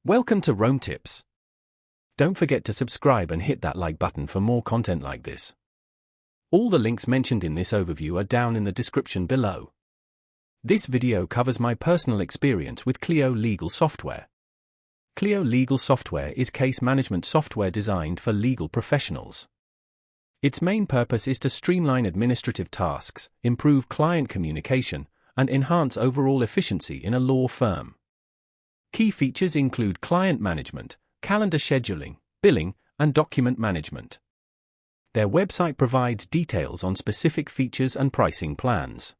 Welcome to Rome Tips. Don't forget to subscribe and hit that like button for more content like this. All the links mentioned in this overview are down in the description below. This video covers my personal experience with Clio legal software. Clio legal software is case management software designed for legal professionals. Its main purpose is to streamline administrative tasks, improve client communication, and enhance overall efficiency in a law firm. Key features include client management, calendar scheduling, billing, and document management. Their website provides details on specific features and pricing plans.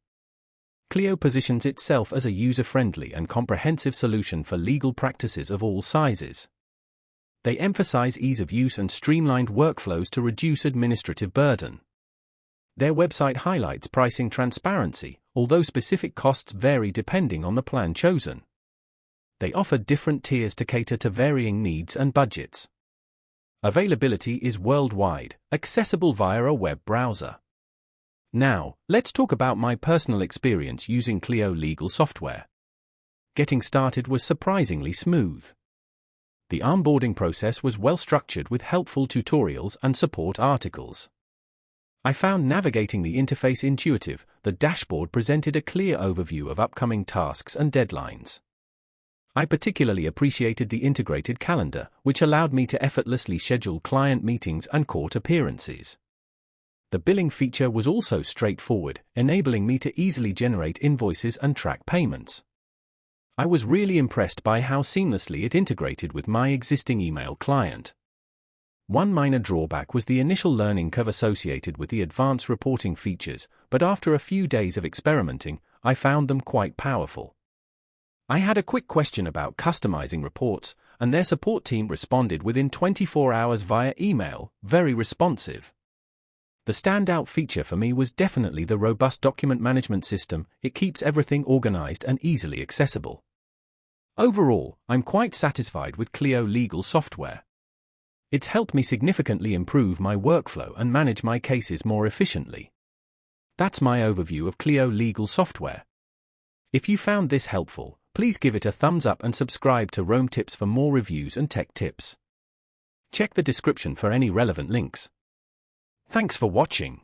Clio positions itself as a user-friendly and comprehensive solution for legal practices of all sizes. They emphasize ease of use and streamlined workflows to reduce administrative burden. Their website highlights pricing transparency, although specific costs vary depending on the plan chosen. They offer different tiers to cater to varying needs and budgets. Availability is worldwide, accessible via a web browser. Now, let's talk about my personal experience using Clio legal software. Getting started was surprisingly smooth. The onboarding process was well structured with helpful tutorials and support articles. I found navigating the interface intuitive. The dashboard presented a clear overview of upcoming tasks and deadlines. I particularly appreciated the integrated calendar, which allowed me to effortlessly schedule client meetings and court appearances. The billing feature was also straightforward, enabling me to easily generate invoices and track payments. I was really impressed by how seamlessly it integrated with my existing email client. One minor drawback was the initial learning curve associated with the advanced reporting features, but after a few days of experimenting, I found them quite powerful. I had a quick question about customizing reports, and their support team responded within 24 hours via email, very responsive. The standout feature for me was definitely the robust document management system. It keeps everything organized and easily accessible. Overall, I'm quite satisfied with Clio legal software. It's helped me significantly improve my workflow and manage my cases more efficiently. That's my overview of Clio legal software. If you found this helpful, please give it a thumbs up and subscribe to Rome Tips for more reviews and tech tips. Check the description for any relevant links. Thanks for watching.